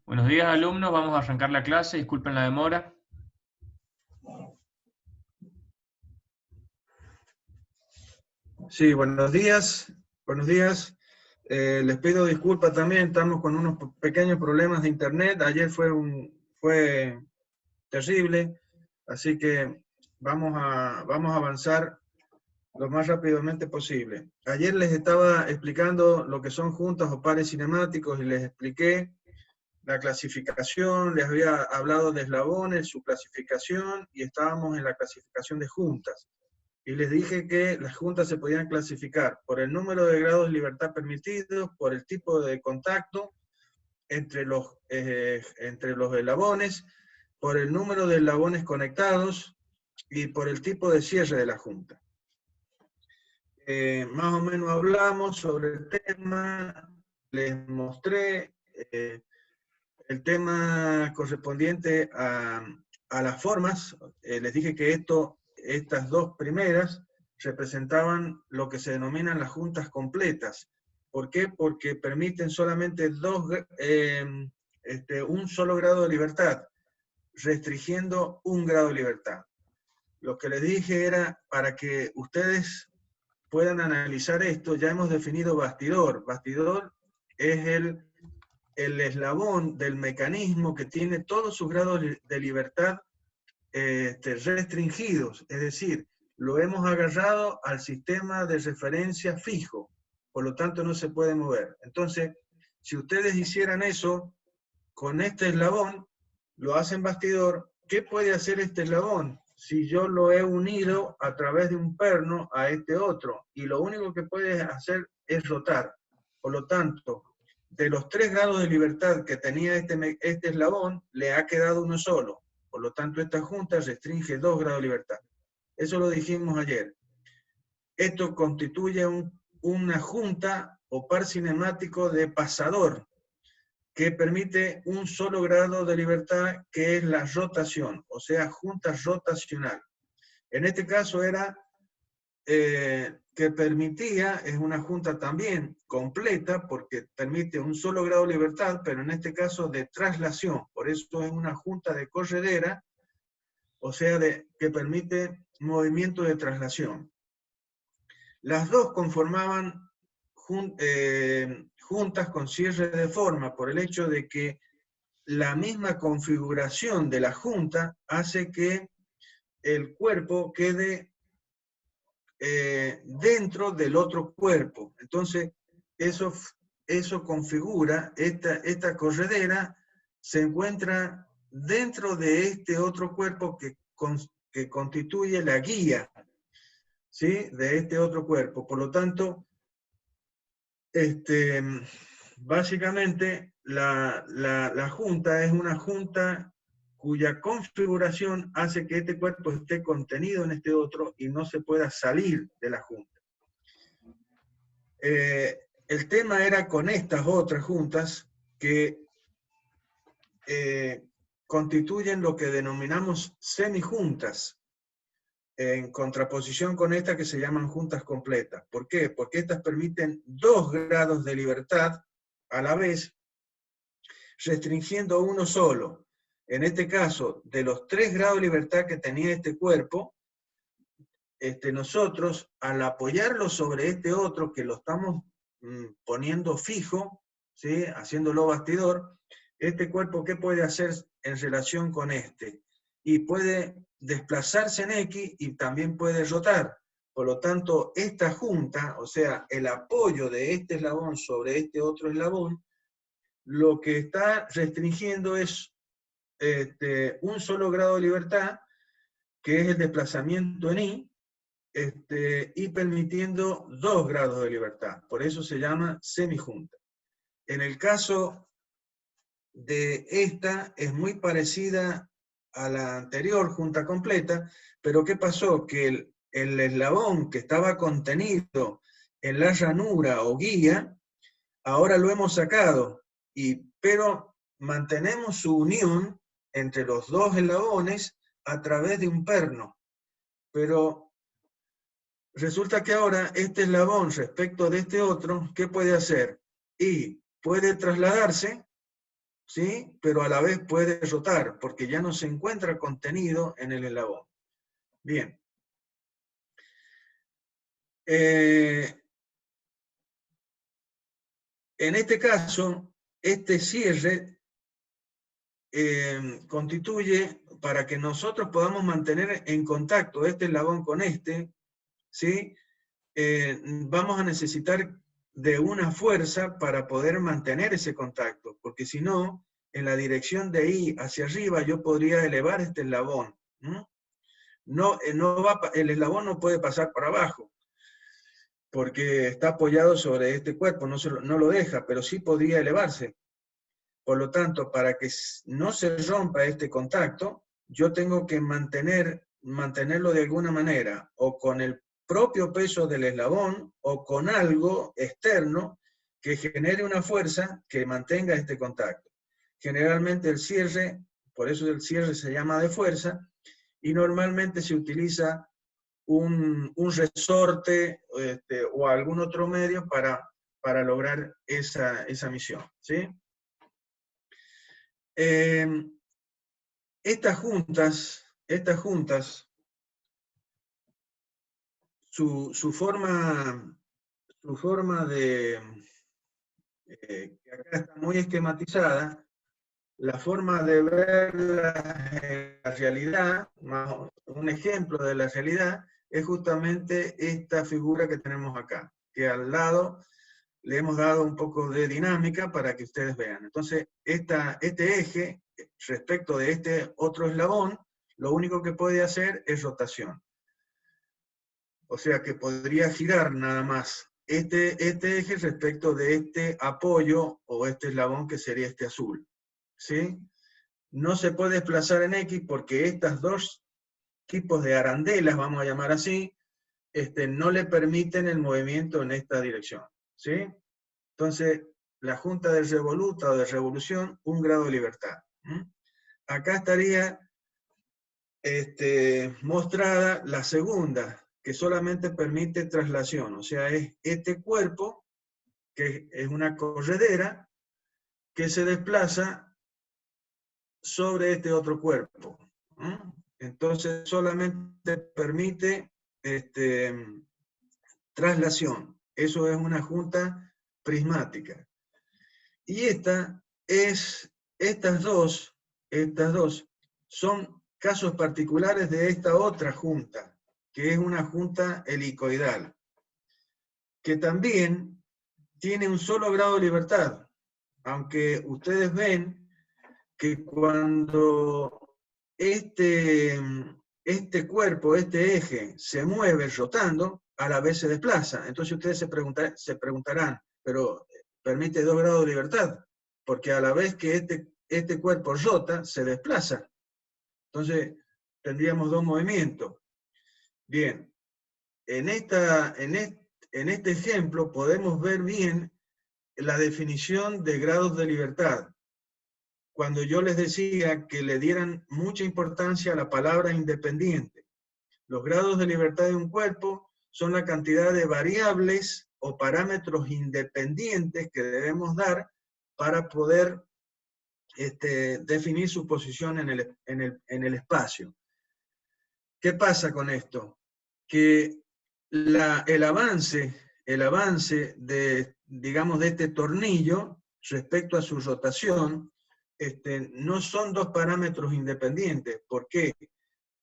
Buenos días, alumnos. Vamos a arrancar la clase. Disculpen la demora. Sí, buenos días. Buenos días. Les pido disculpas también, estamos con unos pequeños problemas de internet. Ayer fue terrible, así que vamos a avanzar lo más rápidamente posible. Ayer les estaba explicando lo que son juntas o pares cinemáticos y les expliqué la clasificación, les había hablado de eslabones, su clasificación, y estábamos en la clasificación de juntas. Y les dije que las juntas se podían clasificar por el número de grados de libertad permitidos, por el tipo de contacto entre los eslabones, por el número de eslabones conectados y por el tipo de cierre de la junta. Más o menos hablamos sobre el tema, les mostré el tema correspondiente a las formas. Les dije que estas dos primeras representaban lo que se denominan las juntas completas. ¿Por qué? Porque permiten solamente un solo grado de libertad, restringiendo un grado de libertad. Lo que les dije era, para que ustedes puedan analizar esto, ya hemos definido bastidor. Bastidor es el eslabón del mecanismo que tiene todos sus grados de libertad restringidos, es decir, lo hemos agarrado al sistema de referencia fijo, por lo tanto no se puede mover. Entonces, si ustedes hicieran eso con este eslabón, lo hacen bastidor, ¿qué puede hacer este eslabón? Si yo lo he unido a través de un perno a este otro, y lo único que puede hacer es rotar. Por lo tanto, de los 3 grados de libertad que tenía este eslabón, le ha quedado uno solo. Por lo tanto, esta junta restringe 2 grados de libertad. Eso lo dijimos ayer. Esto constituye una junta o par cinemático de pasador, que permite un solo grado de libertad, que es la rotación, o sea, junta rotacional. En este caso era que permitía, es una junta también completa, porque permite un solo grado de libertad, pero en este caso de traslación. Por eso es una junta de corredera, o sea, que permite movimiento de traslación. Las dos conformaban juntas con cierre de forma, por el hecho de que la misma configuración de la junta hace que el cuerpo quede dentro del otro cuerpo. Entonces, eso configura, esta corredera se encuentra dentro de este otro cuerpo que constituye la guía, ¿sí?, de este otro cuerpo. Por lo tanto, básicamente la junta es una junta cuya configuración hace que este cuerpo esté contenido en este otro y no se pueda salir de la junta. El tema era con estas otras juntas que constituyen lo que denominamos semijuntas, en contraposición con estas que se llaman juntas completas. ¿Por qué? Porque estas permiten 2 grados de libertad a la vez, restringiendo uno solo. En este caso, de los 3 grados de libertad que tenía este cuerpo, nosotros, al apoyarlo sobre este otro, que lo estamos poniendo fijo, ¿sí?, haciéndolo bastidor, este cuerpo, ¿qué puede hacer en relación con este? Y puede desplazarse en X y también puede rotar. Por lo tanto, esta junta, o sea, el apoyo de este eslabón sobre este otro eslabón, lo que está restringiendo es un solo grado de libertad, que es el desplazamiento en Y, y permitiendo 2 grados de libertad. Por eso se llama semijunta. En el caso de esta, es muy parecida a la anterior junta completa, pero ¿qué pasó? Que el eslabón que estaba contenido en la ranura o guía, ahora lo hemos sacado, pero mantenemos su unión entre los dos eslabones a través de un perno. Pero resulta que ahora este eslabón respecto de este otro, ¿qué puede hacer? Y puede trasladarse, ¿sí? Pero a la vez puede rotar, porque ya no se encuentra contenido en el eslabón. Bien. En este caso, este cierre constituye, para que nosotros podamos mantener en contacto este eslabón con este, ¿sí? Vamos a necesitar de una fuerza para poder mantener ese contacto, porque si no, en la dirección de I hacia arriba yo podría elevar este eslabón. No, el eslabón no puede pasar para abajo, porque está apoyado sobre este cuerpo, no lo deja, pero sí podría elevarse. Por lo tanto, para que no se rompa este contacto, yo tengo que mantenerlo de alguna manera, o con el propio peso del eslabón, o con algo externo que genere una fuerza que mantenga este contacto. Generalmente el cierre, por eso el cierre se llama de fuerza, y normalmente se utiliza un resorte o algún otro medio para lograr esa misión, ¿sí? Estas juntas, su forma de, que acá está muy esquematizada, la forma de ver la realidad, un ejemplo de la realidad, es justamente esta figura que tenemos acá, que al lado le hemos dado un poco de dinámica para que ustedes vean. Entonces, este eje, respecto de este otro eslabón, lo único que puede hacer es rotación. O sea que podría girar nada más este eje respecto de este apoyo o este eslabón que sería este azul. ¿Sí? No se puede desplazar en X porque estas dos tipos de arandelas, vamos a llamar así, no le permiten el movimiento en esta dirección. ¿Sí? Entonces, la junta de revoluta o de revolución, 1 grado de libertad. Acá estaría mostrada la segunda, que solamente permite traslación, o sea, es este cuerpo, que es una corredera, que se desplaza sobre este otro cuerpo. Entonces, solamente permite traslación. Eso es una junta prismática. Y estas dos son casos particulares de esta otra junta, que es una junta helicoidal, que también tiene un solo grado de libertad, aunque ustedes ven que cuando este cuerpo, este eje, se mueve rotando, a la vez se desplaza. Entonces ustedes se preguntarán, pero permite 2 grados de libertad, porque a la vez que este cuerpo rota, se desplaza. Entonces tendríamos 2 movimientos. Bien, en este ejemplo podemos ver bien la definición de grados de libertad. Cuando yo les decía que le dieran mucha importancia a la palabra independiente. Los grados de libertad de un cuerpo son la cantidad de variables o parámetros independientes que debemos dar para poder definir su posición en el espacio. ¿Qué pasa con esto? Que el avance de, digamos, de este tornillo respecto a su rotación no son 2 parámetros independientes. ¿Por qué?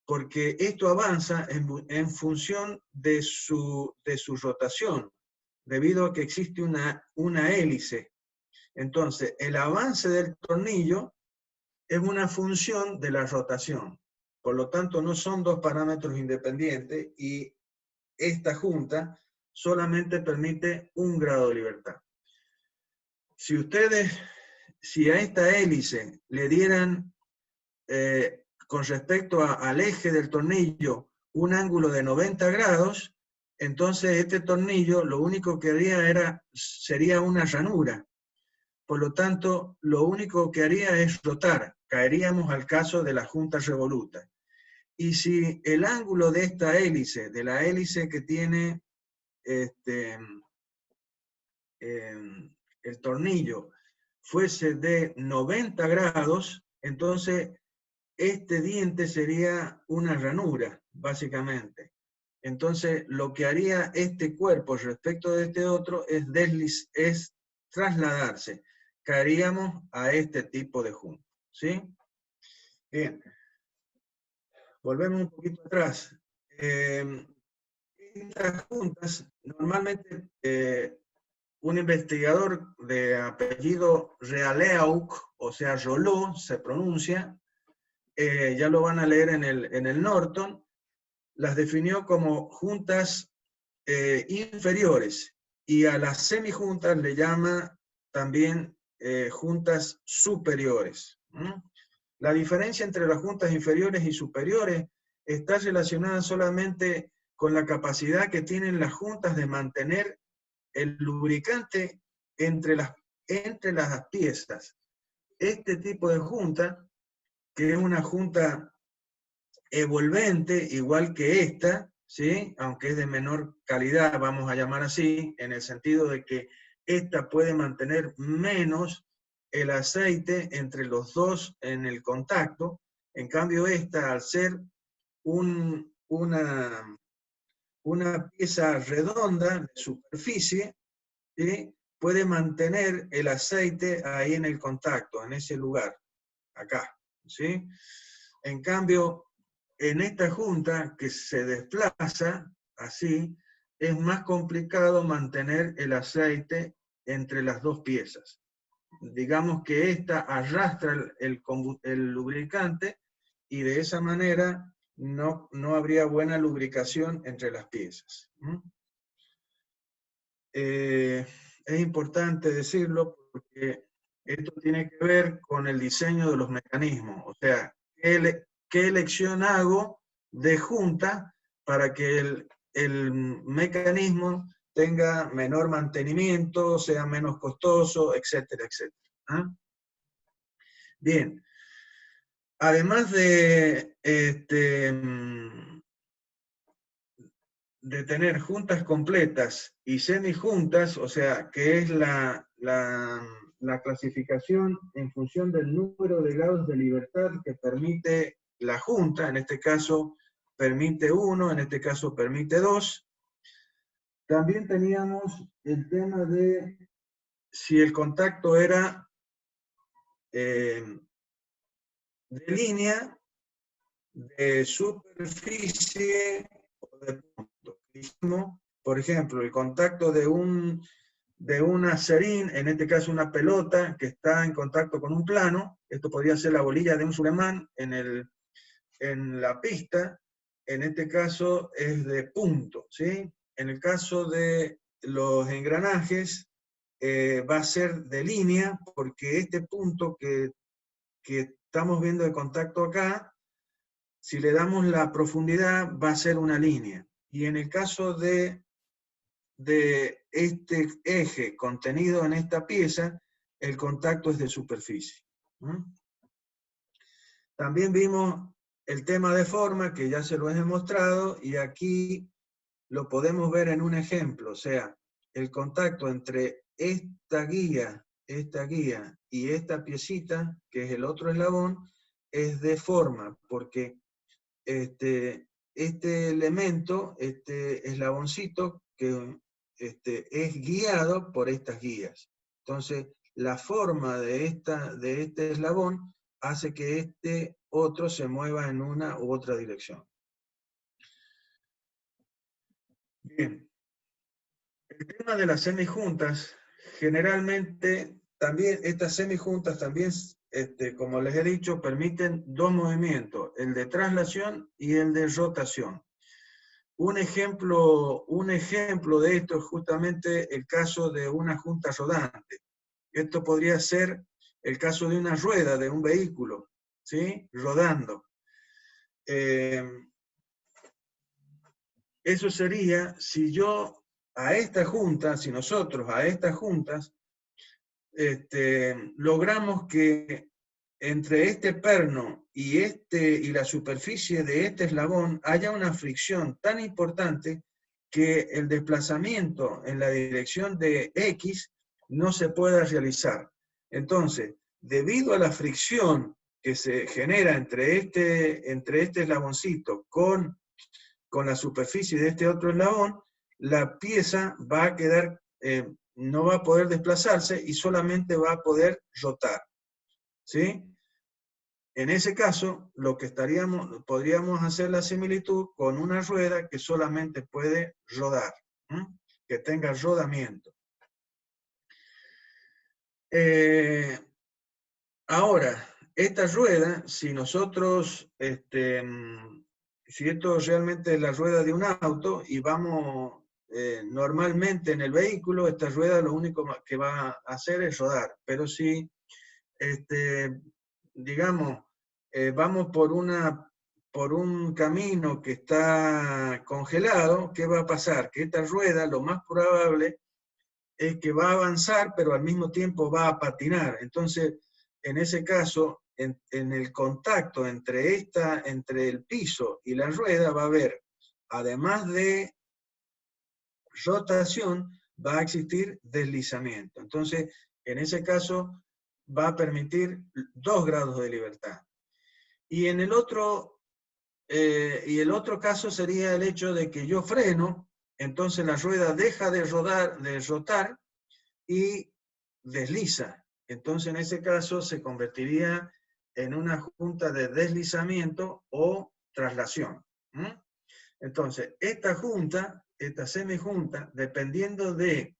Porque esto avanza en función de su rotación, debido a que existe una hélice. Entonces, el avance del tornillo es una función de la rotación. Por lo tanto, no son 2 parámetros independientes y esta junta solamente permite 1 grado de libertad. Si a esta hélice le dieran, con respecto al eje del tornillo, un ángulo de 90 grados, entonces este tornillo lo único que haría sería una ranura. Por lo tanto, lo único que haría es rotar. Caeríamos al caso de la junta revoluta. Y si el ángulo de esta hélice, de la hélice que tiene el tornillo, fuese de 90 grados, entonces este diente sería una ranura, básicamente. Entonces, lo que haría este cuerpo respecto de este otro es trasladarse. Caeríamos a este tipo de junta, ¿sí? Bien. Volvemos un poquito atrás. Estas juntas, normalmente un investigador de apellido Realeauc, o sea, Roló, se pronuncia, ya lo van a leer en el Norton, las definió como juntas inferiores, y a las semijuntas le llama también juntas superiores. La diferencia entre las juntas inferiores y superiores está relacionada solamente con la capacidad que tienen las juntas de mantener el lubricante entre las piezas. Este tipo de junta, que es una junta evolvente, igual que esta, ¿sí? Aunque es de menor calidad, vamos a llamar así, en el sentido de que esta puede mantener menos el aceite entre los dos en el contacto. En cambio, esta, al ser una pieza redonda de superficie, ¿sí? Puede mantener el aceite ahí en el contacto, en ese lugar, acá, ¿sí? En cambio, en esta junta que se desplaza así, es más complicado mantener el aceite entre las dos piezas. Digamos que esta arrastra el lubricante, y de esa manera no habría buena lubricación entre las piezas. Es importante decirlo porque esto tiene que ver con el diseño de los mecanismos. O sea, ¿qué elección hago de junta para que el mecanismo tenga menor mantenimiento, sea menos costoso, etcétera, etcétera? ¿Ah? Bien. Además de tener juntas completas y semijuntas, o sea, que es la clasificación en función del número de grados de libertad que permite la junta, en este caso permite 1, en este caso permite 2. También teníamos el tema de si el contacto era de línea, de superficie o de punto. Por ejemplo, el contacto de un acerín, en este caso una pelota que está en contacto con un plano, esto podría ser la bolilla de un Sulemán en la pista, en este caso es de punto, ¿sí? En el caso de los engranajes va a ser de línea, porque este punto que estamos viendo de contacto acá, si le damos la profundidad va a ser una línea. Y en el caso de este eje contenido en esta pieza, el contacto es de superficie. También vimos el tema de forma, que ya se lo he demostrado, y aquí lo podemos ver en un ejemplo. O sea, el contacto entre esta guía y esta piecita, que es el otro eslabón, es de forma, porque este elemento, este eslaboncito, que es guiado por estas guías. Entonces, la forma de este eslabón hace que este otro se mueva en una u otra dirección. Bien. El tema de las semijuntas, generalmente también, estas semijuntas también, como les he dicho, permiten dos movimientos, el de traslación y el de rotación. Un ejemplo de esto es justamente el caso de una junta rodante. Esto podría ser el caso de una rueda de un vehículo, ¿sí? Rodando. Eso sería si nosotros a estas juntas logramos que entre este perno y la superficie de este eslabón haya una fricción tan importante que el desplazamiento en la dirección de X no se pueda realizar. Entonces, debido a la fricción que se genera entre este eslaboncito con la superficie de este otro eslabón, la pieza va a quedar, no va a poder desplazarse y solamente va a poder rotar. ¿Sí? En ese caso, lo que podríamos hacer la similitud con una rueda que solamente puede rodar, que tenga rodamiento. Ahora, esta rueda, si nosotros, si esto realmente es la rueda de un auto y vamos normalmente en el vehículo, esta rueda lo único que va a hacer es rodar. Pero si, digamos, vamos por un camino que está congelado, ¿qué va a pasar? Que esta rueda, lo más probable es que va a avanzar, pero al mismo tiempo va a patinar. Entonces, en ese caso, en el contacto entre el piso y la rueda va a haber, además de rotación, va a existir deslizamiento. Entonces, en ese caso, va a permitir 2 grados de libertad. Y en el otro caso sería el hecho de que yo freno, entonces la rueda deja de rotar y desliza. Entonces en ese caso se convertiría en una junta de deslizamiento o traslación. Entonces, esta semijunta, dependiendo de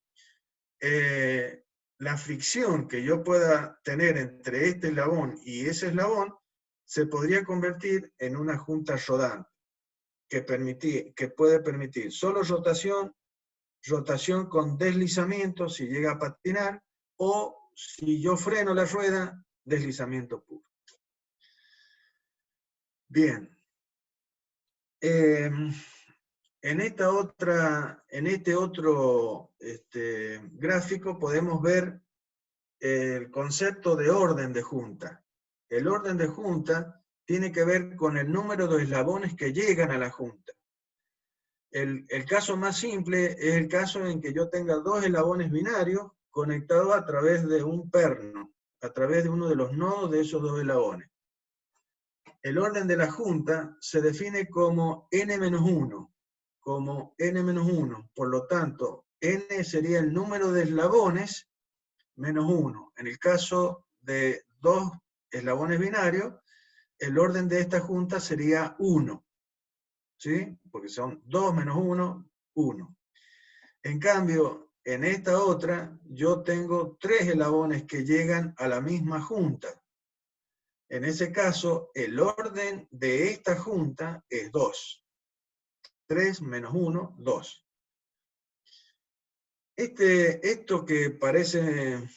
la fricción que yo pueda tener entre este eslabón y ese eslabón, se podría convertir en una junta rodante, que puede permitir solo rotación con deslizamiento si llega a patinar, o si yo freno la rueda, deslizamiento puro. Bien. En este otro gráfico podemos ver el concepto de orden de junta. El orden de junta tiene que ver con el número de eslabones que llegan a la junta. El caso más simple es el caso en que yo tenga 2 eslabones binarios conectados a través de un perno, a través de uno de los nodos de esos 2 eslabones. El orden de la junta se define como n-1, por lo tanto, n sería el número de eslabones menos 1. En el caso de 2 eslabones binarios, el orden de esta junta sería 1. ¿Sí? Porque son 2 menos 1, 1. En cambio, en esta otra, yo tengo 3 eslabones que llegan a la misma junta. En ese caso, el orden de esta junta es 2. 3 menos 1, 2. Esto que parece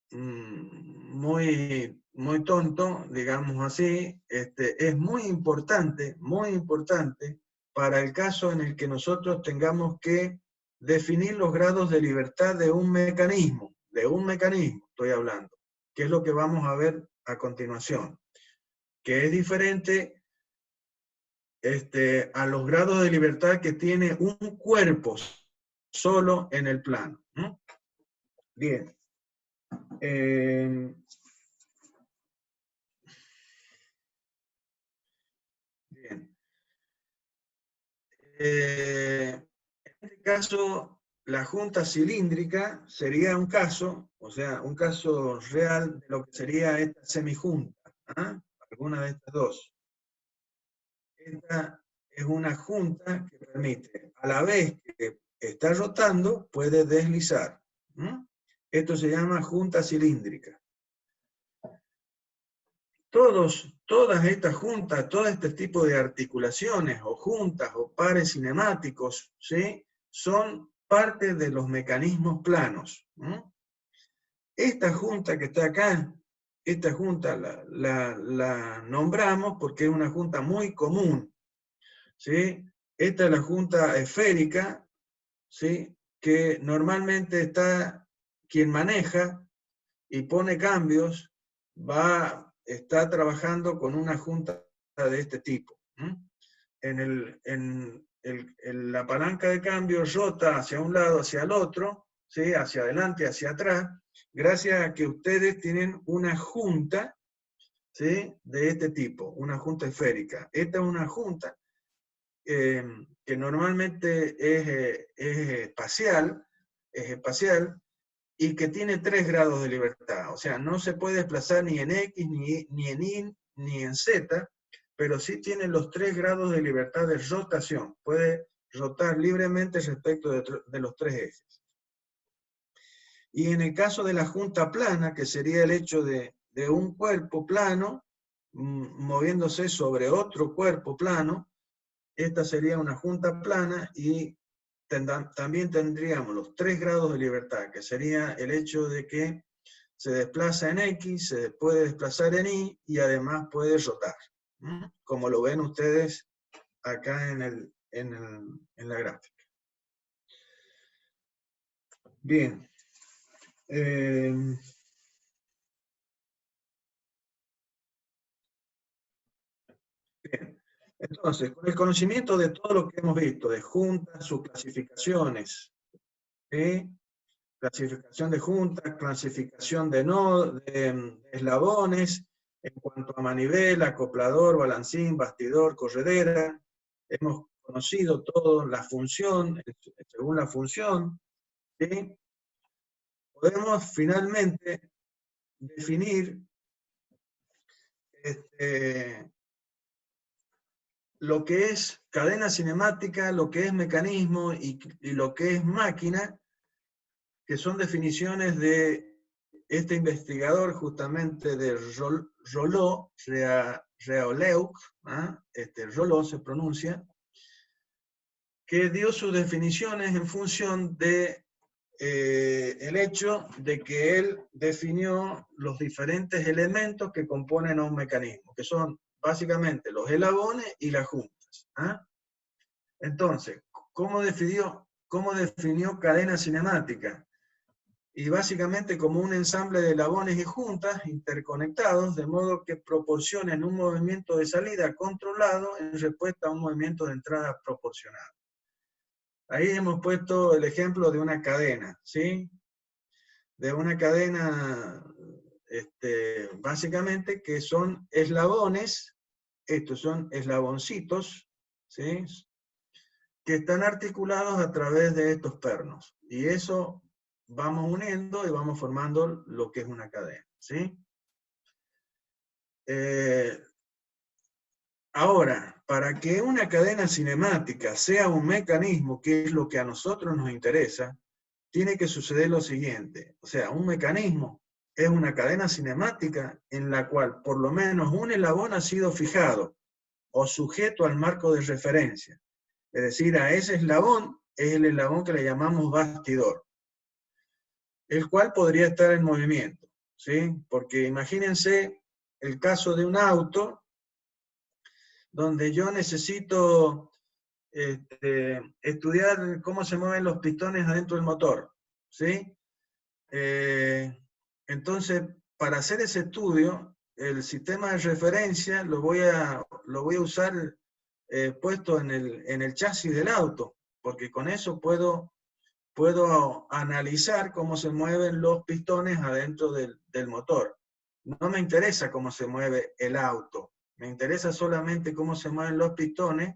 muy tonto, digamos así, es muy importante para el caso en el que nosotros tengamos que definir los grados de libertad de un mecanismo estoy hablando, que es lo que vamos a ver a continuación, que es diferente a los grados de libertad que tiene un cuerpo solo en el plano. Bien. Bien. En este caso, la junta cilíndrica sería un caso, o sea, un caso real de lo que sería esta semijunta, alguna de estas dos. Esta es una junta que permite, a la vez que está rotando, puede deslizar. Esto se llama junta cilíndrica. Todas estas juntas, todo este tipo de articulaciones o juntas o pares cinemáticos, ¿sí? Son parte de los mecanismos planos. Esta junta que está acá, esta junta la nombramos porque es una junta muy común. ¿Sí? Esta es la junta esférica, ¿sí? Que normalmente está quien maneja y pone cambios, está trabajando con una junta de este tipo. La palanca de cambio rota hacia un lado, hacia el otro, ¿sí? Hacia adelante, hacia atrás, gracias a que ustedes tienen una junta, ¿sí?, de este tipo, una junta esférica. Esta es una junta que normalmente es espacial y que tiene 3 grados de libertad. O sea, no se puede desplazar ni en X, ni en Y, ni en Z, pero sí tiene los 3 grados de libertad de rotación. Puede rotar libremente respecto de los 3 ejes. Y en el caso de la junta plana, que sería el hecho de un cuerpo plano moviéndose sobre otro cuerpo plano, esta sería una junta plana y también tendríamos los 3 grados de libertad, que sería el hecho de que se desplaza en X, se puede desplazar en Y y además puede rotar, como lo ven ustedes acá en la gráfica. Bien. Bien. Entonces, con el conocimiento de todo lo que hemos visto, de juntas, sus clasificaciones, ¿sí?, clasificación de juntas, clasificación de eslabones, en cuanto a manivela, acoplador, balancín, bastidor, corredera, hemos conocido todo, la función, según la función, ¿sí?, podemos finalmente definir lo que es cadena cinemática, lo que es mecanismo y lo que es máquina, que son definiciones de este investigador justamente de Roló, Reoleuc, Roló se pronuncia, que dio sus definiciones en función de el hecho de que él definió los diferentes elementos que componen a un mecanismo, que son básicamente los eslabones y las juntas. Entonces, ¿cómo definió cadena cinemática? Y básicamente como un ensamble de eslabones y juntas interconectados, de modo que proporcionen un movimiento de salida controlado en respuesta a un movimiento de entrada proporcionado. Ahí hemos puesto el ejemplo de una cadena, ¿sí? De una cadena, básicamente, que son eslabones, estos son eslaboncitos, ¿sí?, que están articulados a través de estos pernos. Y eso vamos uniendo y vamos formando lo que es una cadena, ¿sí? Ahora, para que una cadena cinemática sea un mecanismo, que es lo que a nosotros nos interesa, tiene que suceder lo siguiente. O sea, un mecanismo es una cadena cinemática en la cual por lo menos un eslabón ha sido fijado o sujeto al marco de referencia. Es decir, a ese eslabón es el eslabón que le llamamos bastidor, el cual podría estar en movimiento, ¿sí? Porque imagínense el caso de un auto donde yo necesito estudiar cómo se mueven los pistones adentro del motor, ¿sí? Entonces, para hacer ese estudio, el sistema de referencia lo voy a usar puesto en el chasis del auto, porque con eso puedo analizar cómo se mueven los pistones adentro del motor. No me interesa cómo se mueve el auto, me interesa solamente cómo se mueven los pistones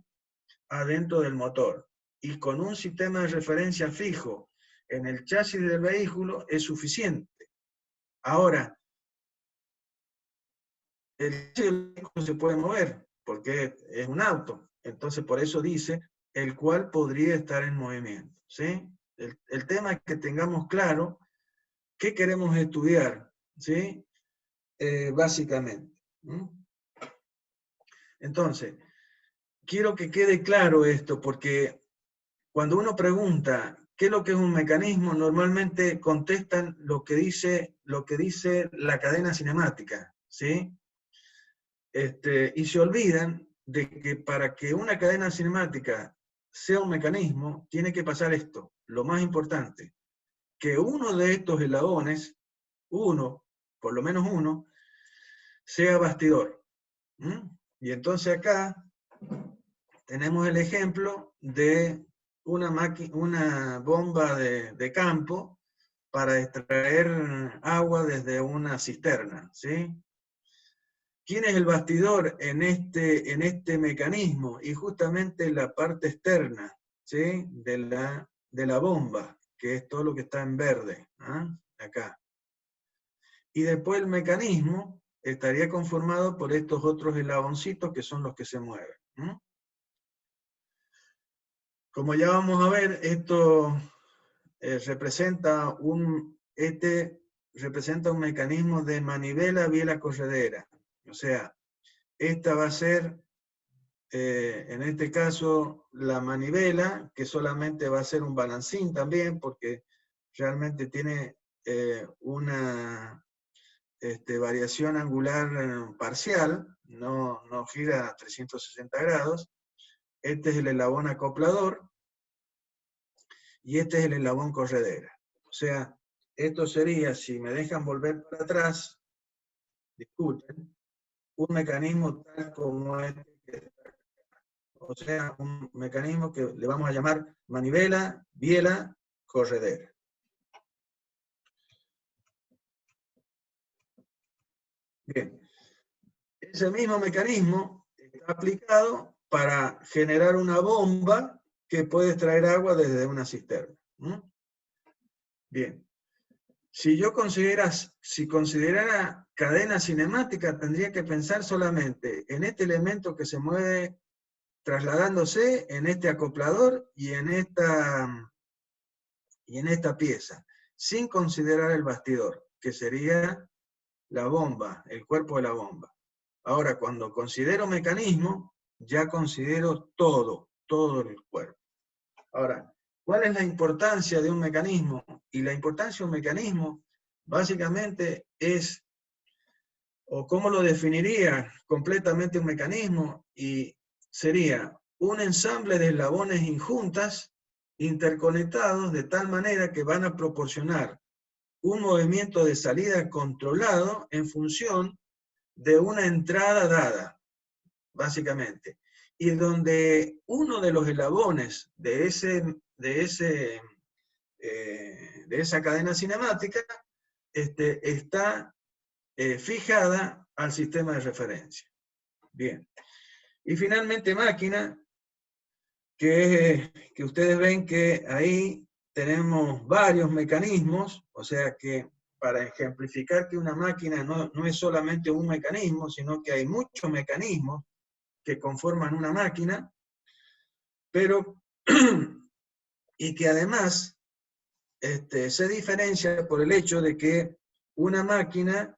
adentro del motor. Y con un sistema de referencia fijo en el chasis del vehículo es suficiente. Ahora, el chasis del vehículo se puede mover, porque es un auto. Entonces, por eso dice, el cual podría estar en movimiento, ¿sí? El tema es que tengamos claro qué queremos estudiar, ¿sí? Básicamente. Entonces, quiero que quede claro esto, porque cuando uno pregunta qué es lo que es un mecanismo, normalmente contestan lo que dice la cadena cinemática, ¿sí? Y se olvidan de que para que una cadena cinemática sea un mecanismo, tiene que pasar esto, lo más importante, que uno de estos eslabones, por lo menos uno, sea bastidor. Y entonces acá tenemos el ejemplo de una bomba de campo, para extraer agua desde una cisterna, ¿sí? ¿Quién es el bastidor en este mecanismo? Y justamente la parte externa, ¿sí? de la bomba, que es todo lo que está en verde, ¿ah? Acá. Y después el mecanismo estaría conformado por estos otros eslaboncitos que son los que se mueven. Como ya vamos a ver, esto representa un mecanismo de manivela biela corredera. O sea, esta va a ser, en este caso, la manivela, que solamente va a ser un balancín también, porque realmente tiene una variación angular parcial, no gira a 360 grados. Este es el eslabón acoplador y este es el eslabón corredera. O sea, esto sería, si me dejan volver para atrás, disculpen, un mecanismo tal como este, o sea, un mecanismo que le vamos a llamar manivela, biela, corredera. Bien, ese mismo mecanismo está aplicado para generar una bomba que puede extraer agua desde una cisterna. Bien, si considerara cadena cinemática, tendría que pensar solamente en este elemento que se mueve trasladándose en este acoplador y en esta pieza, sin considerar el bastidor, que sería la bomba, el cuerpo de la bomba. Ahora, cuando considero mecanismo, ya considero todo el cuerpo. Ahora, ¿cuál es la importancia de un mecanismo? Y la importancia de un mecanismo, básicamente, es, o cómo lo definiría completamente un mecanismo, y sería un ensamble de eslabones injuntas, interconectados de tal manera que van a proporcionar un movimiento de salida controlado en función de una entrada dada, básicamente. Y donde uno de los eslabones de esa cadena cinemática está fijada al sistema de referencia. Bien. Y finalmente máquina, que ustedes ven que ahí tenemos varios mecanismos, o sea que para ejemplificar que una máquina no es solamente un mecanismo, sino que hay muchos mecanismos que conforman una máquina, pero y que además se diferencia por el hecho de que una máquina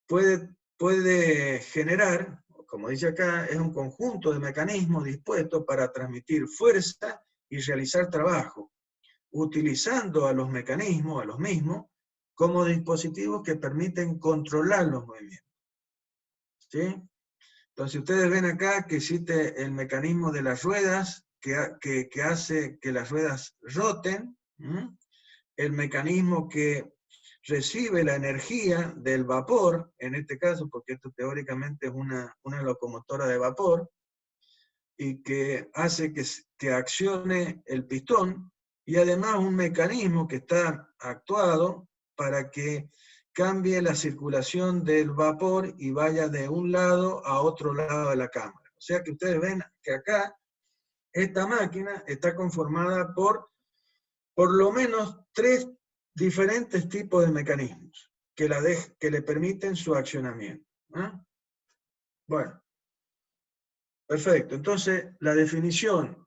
puede generar, como dice acá, es un conjunto de mecanismos dispuestos para transmitir fuerza y realizar trabajo, utilizando a los mecanismos, a los mismos, como dispositivos que permiten controlar los movimientos. ¿Sí? Entonces ustedes ven acá que existe el mecanismo de las ruedas, que hace que las ruedas roten, el mecanismo que recibe la energía del vapor, en este caso, porque esto teóricamente es una locomotora de vapor, y que hace que accione el pistón, y además un mecanismo que está actuado para que cambie la circulación del vapor y vaya de un lado a otro lado de la cámara. O sea que ustedes ven que acá esta máquina está conformada por lo menos 3 diferentes tipos de mecanismos que le permiten su accionamiento. Bueno, perfecto. Entonces, la definición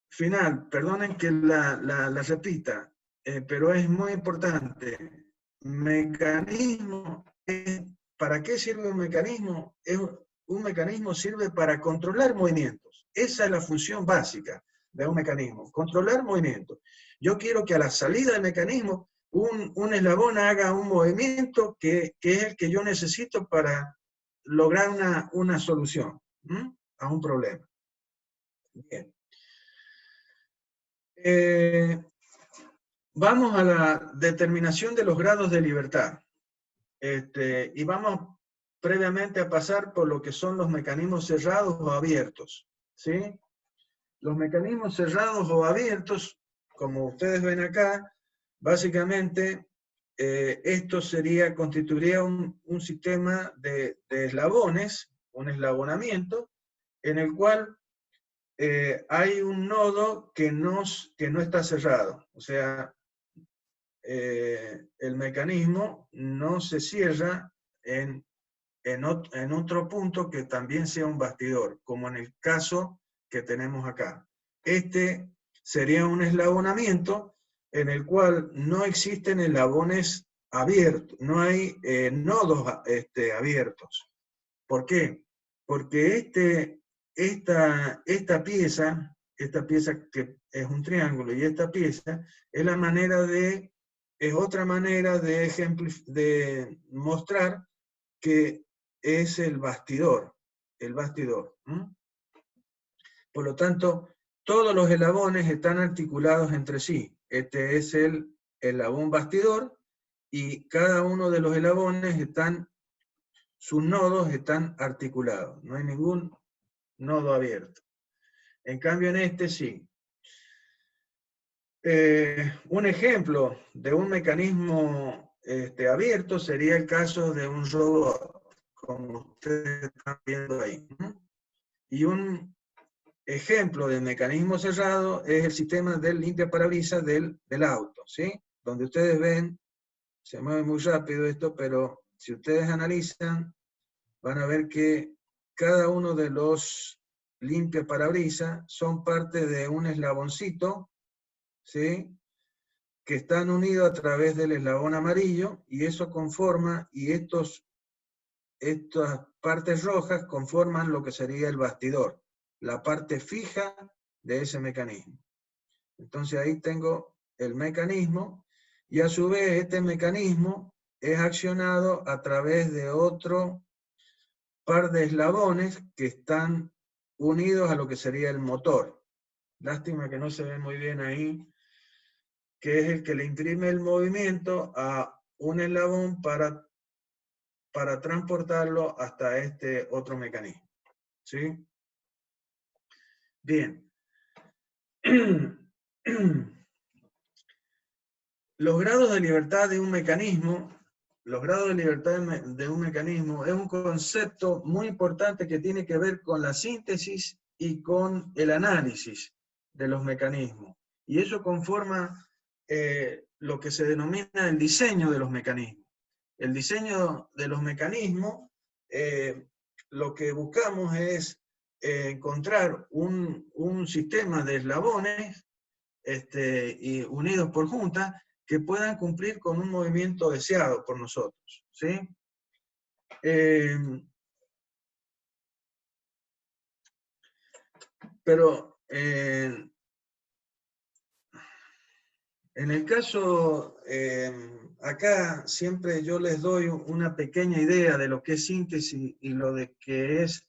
final, perdonen que la repita, pero es muy importante. Mecanismo, ¿para qué sirve un mecanismo? Un mecanismo sirve para controlar movimientos. Esa es la función básica de un mecanismo, controlar movimientos. Yo quiero que a la salida del mecanismo un eslabón haga un movimiento que es el que yo necesito para lograr una solución a un problema. Bien. Vamos a la determinación de los grados de libertad. Y vamos previamente a pasar por lo que son los mecanismos cerrados o abiertos. ¿Sí? Los mecanismos cerrados o abiertos, como ustedes ven acá, básicamente esto constituiría un sistema de eslabones, un eslabonamiento, en el cual hay un nodo que no está cerrado. O sea, el mecanismo no se cierra en otro punto que también sea un bastidor, como en el caso que tenemos acá. Este sería un eslabonamiento en el cual no existen eslabones abiertos, no hay nodos abiertos. ¿Por qué? Porque esta pieza que es un triángulo, y esta pieza es otra manera de mostrar que es el bastidor. Por lo tanto, todos los eslabones están articulados entre sí. Este es el eslabón bastidor, y cada uno de los eslabones sus nodos están articulados. No hay ningún nodo abierto. En cambio, en este sí. Un ejemplo de un mecanismo abierto sería el caso de un robot, como ustedes están viendo ahí. Y un ejemplo de mecanismo cerrado es el sistema del limpiaparabrisas del auto, ¿sí? Donde ustedes ven, se mueve muy rápido esto, pero si ustedes analizan, van a ver que cada uno de los limpiaparabrisas son parte de un eslaboncito, ¿sí? Que están unidos a través del eslabón amarillo, y eso conforma, y estas partes rojas conforman lo que sería el bastidor, la parte fija de ese mecanismo. Entonces ahí tengo el mecanismo, y a su vez este mecanismo es accionado a través de otro par de eslabones que están unidos a lo que sería el motor. Lástima que no se ve muy bien ahí, que es el que le imprime el movimiento a un eslabón para transportarlo hasta este otro mecanismo. ¿Sí? Bien. Los grados de libertad de un mecanismo, es un concepto muy importante que tiene que ver con la síntesis y con el análisis de los mecanismos. Y eso conforma lo que se denomina el diseño de los mecanismos. El diseño de los mecanismos, lo que buscamos es encontrar un sistema de eslabones y unidos por junta, que puedan cumplir con un movimiento deseado por nosotros, ¿sí? Pero en el caso, acá siempre yo les doy una pequeña idea de lo que es síntesis y lo de que es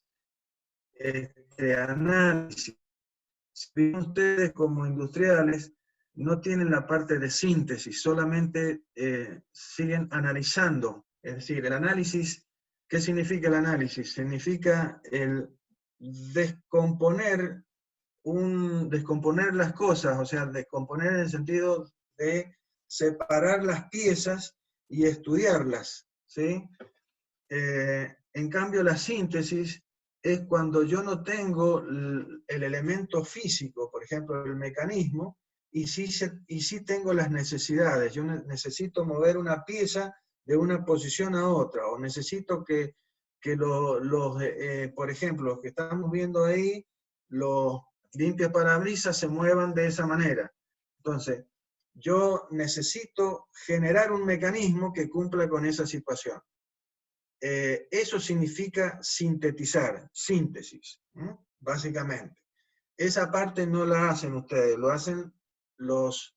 análisis. Si bien ustedes como industriales no tienen la parte de síntesis, solamente siguen analizando. Es decir, el análisis, ¿qué significa el análisis? Significa el descomponer las cosas, o sea, descomponer en el sentido de separar las piezas y estudiarlas, ¿sí? En cambio, la síntesis es cuando yo no tengo el elemento físico, por ejemplo, el mecanismo, y sí tengo las necesidades. Yo necesito mover una pieza de una posición a otra, o necesito que por ejemplo, los que estamos viendo ahí, los limpiaparabrisas se muevan de esa manera. Entonces, yo necesito generar un mecanismo que cumpla con esa situación. Eso significa sintetizar, síntesis, básicamente. Esa parte no la hacen ustedes, lo hacen los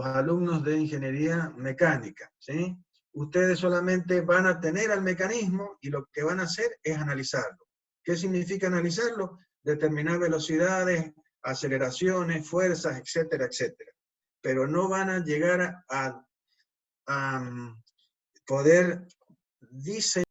alumnos de ingeniería mecánica, ¿sí? Ustedes solamente van a tener al mecanismo y lo que van a hacer es analizarlo. ¿Qué significa analizarlo? Determinar velocidades, aceleraciones, fuerzas, etcétera, etcétera. Pero no van a llegar a poder diseñar